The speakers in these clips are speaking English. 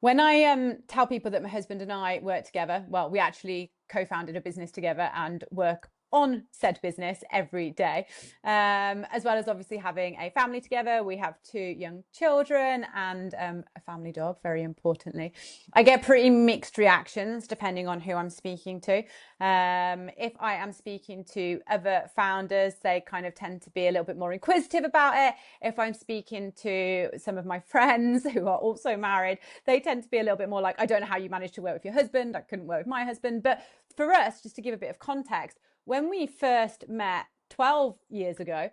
When I tell people that my husband and I work together, well, we actually co-founded a business together and work on said business every day, as well as obviously having a family together. We have two young children and a family dog, very importantly. I get pretty mixed reactions depending on who I'm speaking to. If I am speaking to other founders, they kind of tend to be a little bit more inquisitive about it. If I'm speaking to some of my friends who are also married, they tend to be a little bit more like, I don't know how you managed to work with your husband. I couldn't work with my husband. But for us, just to give a bit of context, when we first met 12 years ago,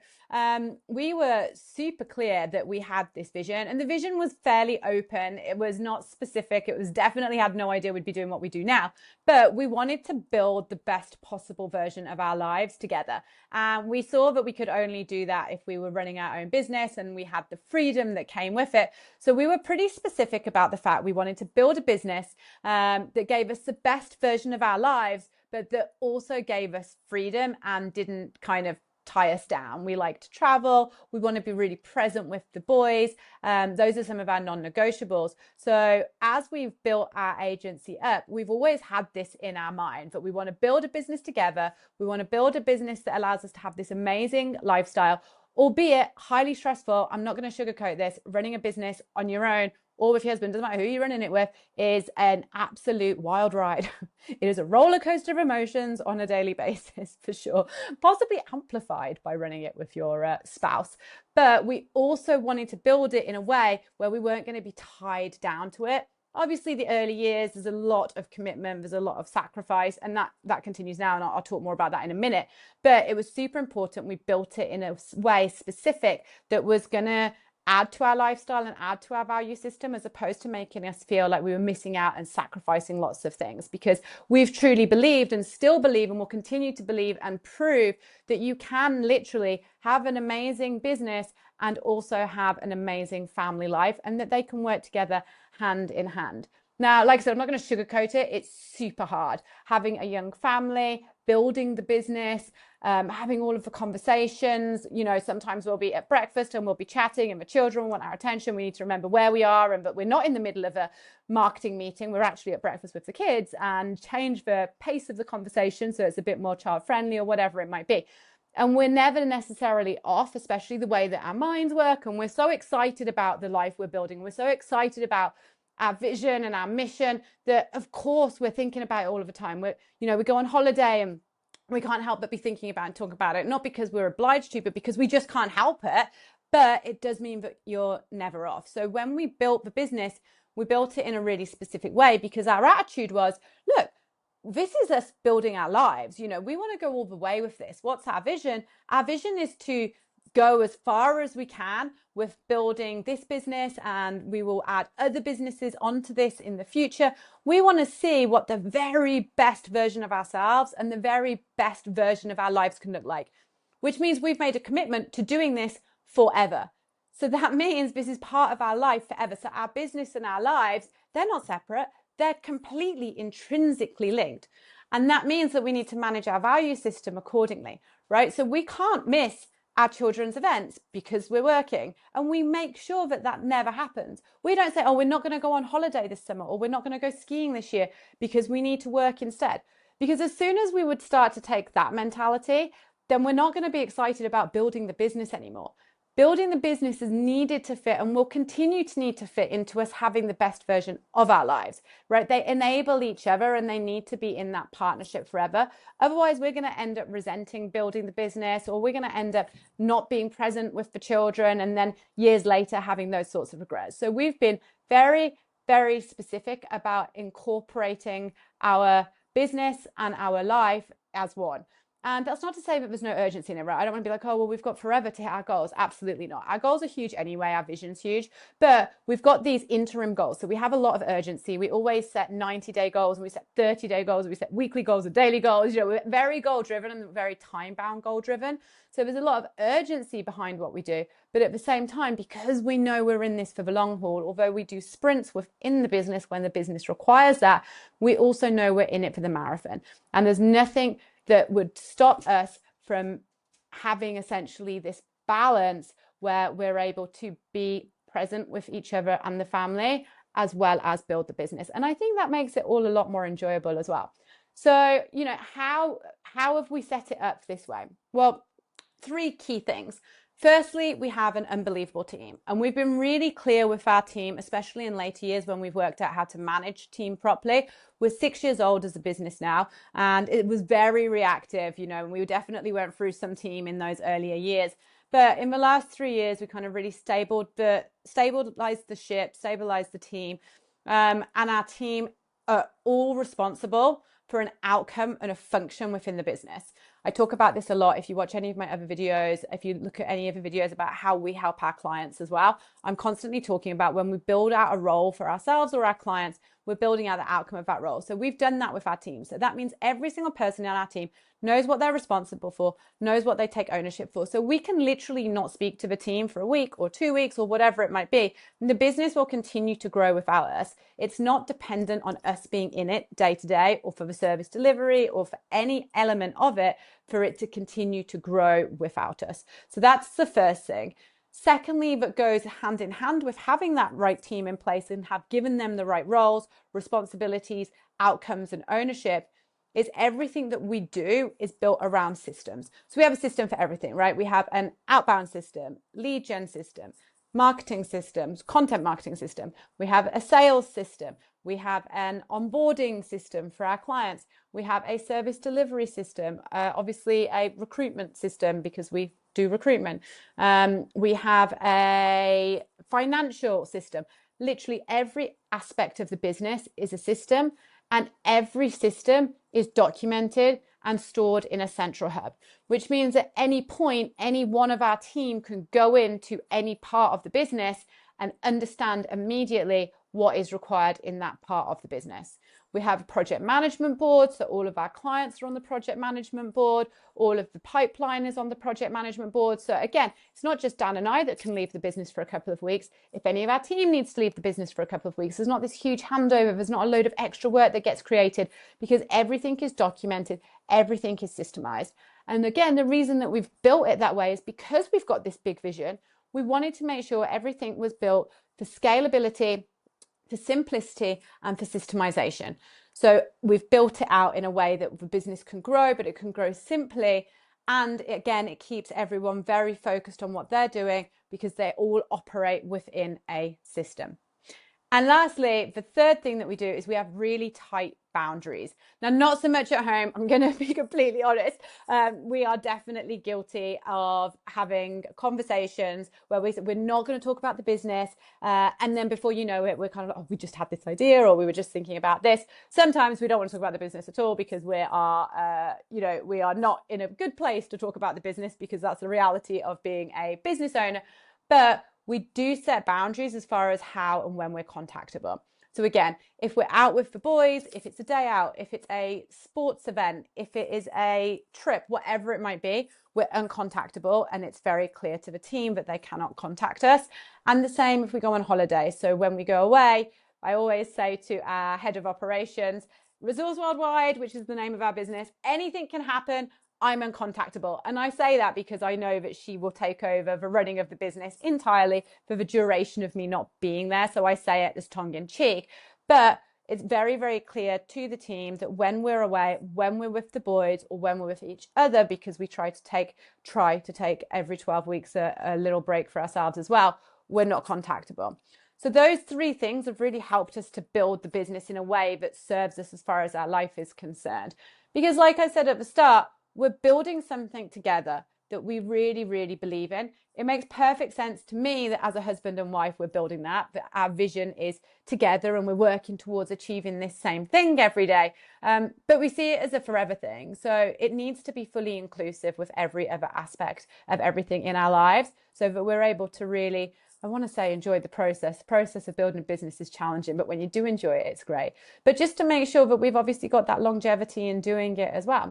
we were super clear that we had this vision, and the vision was fairly open. It was not specific. It was definitely had no idea we'd be doing what we do now, but we wanted to build the best possible version of our lives together. And we saw that we could only do that if we were running our own business and we had the freedom that came with it. So we were pretty specific about the fact we wanted to build a business that gave us the best version of our lives, but that also gave us freedom and didn't kind of tie us down. We like to travel. We want to be really present with the boys. Those are some of our non-negotiables. So as we've built our agency up, we've always had this in our mind, that we want to build a business together. We want to build a business that allows us to have this amazing lifestyle, albeit highly stressful. I'm not going to sugarcoat this. Running a business on your own or with your husband, doesn't matter who you're running it with, is an absolute wild ride. It is a roller coaster of emotions on a daily basis, for sure, possibly amplified by running it with your spouse. But we also wanted to build it in a way where we weren't going to be tied down to it. Obviously, the early years, there's a lot of commitment, there's a lot of sacrifice, and that continues now, and I'll talk more about that in a minute. But it was super important we built it in a way specific that was going to add to our lifestyle and add to our value system, as opposed to making us feel like we were missing out and sacrificing lots of things. Because we've truly believed and still believe and will continue to believe and prove that you can literally have an amazing business and also have an amazing family life, and that they can work together hand in hand. Now, like I said, I'm not going to sugarcoat it. It's super hard. Having a young family, building the business, having all of the conversations. You know, sometimes we'll be at breakfast and we'll be chatting and the children want our attention. We need to remember where we are, but we're not in the middle of a marketing meeting. We're actually at breakfast with the kids, and change the pace of the conversation so it's a bit more child friendly or whatever it might be. And we're never necessarily off, especially the way that our minds work. And we're so excited about the life we're building. We're so excited about our vision and our mission that, of course, we're thinking about it all of the time. We go on holiday and we can't help but be thinking about and talk about it, not because we're obliged to, but because we just can't help it. But it does mean that you're never off. So when we built the business, we built it in a really specific way, because our attitude was, look, this is us building our lives. You know, we want to go all the way with this. What's our vision? Our vision is to go as far as we can with building this business, and we will add other businesses onto this in the future. We want to see what the very best version of ourselves and the very best version of our lives can look like, which means we've made a commitment to doing this forever. So that means this is part of our life forever. So our business and our lives, they're not separate. They're completely intrinsically linked. And that means that we need to manage our value system accordingly, right? So we can't miss our children's events because we're working, and we make sure that that never happens. We don't say, oh, we're not going to go on holiday this summer, or we're not going to go skiing this year because we need to work instead. Because as soon as we would start to take that mentality, then we're not going to be excited about building the business anymore. Building the business is needed to fit, and will continue to need to fit into us having the best version of our lives, right? They enable each other, and they need to be in that partnership forever. Otherwise, we're going to end up resenting building the business, or we're going to end up not being present with the children, and then years later having those sorts of regrets. So we've been very, very specific about incorporating our business and our life as one. And that's not to say that there's no urgency in it, right? I don't want to be like, oh, well, we've got forever to hit our goals. Absolutely not. Our goals are huge anyway. Our vision's huge. But we've got these interim goals. So we have a lot of urgency. We always set 90-day goals, and we set 30-day goals, and we set weekly goals and daily goals. You know, we're very goal-driven and very time-bound goal-driven. So there's a lot of urgency behind what we do. But at the same time, because we know we're in this for the long haul, although we do sprints within the business when the business requires that, we also know we're in it for the marathon. And there's nothing that would stop us from having essentially this balance where we're able to be present with each other and the family, as well as build the business. And I think that makes it all a lot more enjoyable as well. So, you know, how have we set it up this way? Well, three key things. Firstly, we have an unbelievable team, and we've been really clear with our team, especially in later years when we've worked out how to manage team properly. We're 6 years old as a business now, and it was very reactive, you know, and we definitely went through some team in those earlier years. But in the last 3 years, we kind of really stabilized the ship, stabilized the team, and our team are all responsible for an outcome and a function within the business. I talk about this a lot. If you watch any of my other videos, if you look at any of the videos about how we help our clients as well, I'm constantly talking about when we build out a role for ourselves or our clients, we're building out the outcome of that role. So we've done that with our team. So that means every single person on our team knows what they're responsible for, knows what they take ownership for. So we can literally not speak to the team for a week or 2 weeks or whatever it might be. And the business will continue to grow without us. It's not dependent on us being in it day to day or for the service delivery or for any element of it for it to continue to grow without us. So that's the first thing. Secondly, that goes hand in hand with having that right team in place and have given them the right roles, responsibilities, outcomes, and ownership, is everything that we do is built around systems. So we have a system for everything, right? We have an outbound system, lead gen system, marketing systems, content marketing system. We have a sales system. We have an onboarding system for our clients. We have a service delivery system, obviously a recruitment system because we do recruitment. We have a financial system. Literally every aspect of the business is a system, and every system is documented and stored in a central hub, which means at any point, any one of our team can go into any part of the business and understand immediately what is required in that part of the business. We have a project management board, so all of our clients are on the project management board. All of the pipeline is on the project management board. So again, it's not just Dan and I that can leave the business for a couple of weeks. If any of our team needs to leave the business for a couple of weeks, there's not this huge handover. There's not a load of extra work that gets created because everything is documented, everything is systemized. And again, the reason that we've built it that way is because we've got this big vision. We wanted to make sure everything was built for scalability, for simplicity, and for systemization. So we've built it out in a way that the business can grow, but it can grow simply. And again, it keeps everyone very focused on what they're doing because they all operate within a system. And lastly, the third thing that we do is we have really tight boundaries. Now, not so much at home, I'm going to be completely honest. We are definitely guilty of having conversations where we're not going to talk about the business. And then before you know it, we're kind of, oh, we just had this idea or we were just thinking about this. Sometimes we don't want to talk about the business at all because we are not in a good place to talk about the business because that's the reality of being a business owner. But we do set boundaries as far as how and when we're contactable. So again, if we're out with the boys, if it's a day out, if it's a sports event, if it is a trip, whatever it might be, we're uncontactable and it's very clear to the team that they cannot contact us. And the same if we go on holiday. So when we go away, I always say to our head of operations, Resource Worldwide, which is the name of our business, anything can happen. I'm uncontactable. And I say that because I know that she will take over the running of the business entirely for the duration of me not being there. So I say it as tongue in cheek, but it's very, very clear to the team that when we're away, when we're with the boys or when we're with each other, because we try to take every 12 weeks a little break for ourselves as well, we're not contactable. So those three things have really helped us to build the business in a way that serves us as far as our life is concerned. Because like I said at the start, we're building something together that we really, really believe in. It makes perfect sense to me that as a husband and wife, we're building that our vision is together and we're working towards achieving this same thing every day. But we see it as a forever thing. So it needs to be fully inclusive with every other aspect of everything in our lives so that we're able to really, I want to say, enjoy the process. The process of building a business is challenging, but when you do enjoy it, it's great. But just to make sure that we've obviously got that longevity in doing it as well.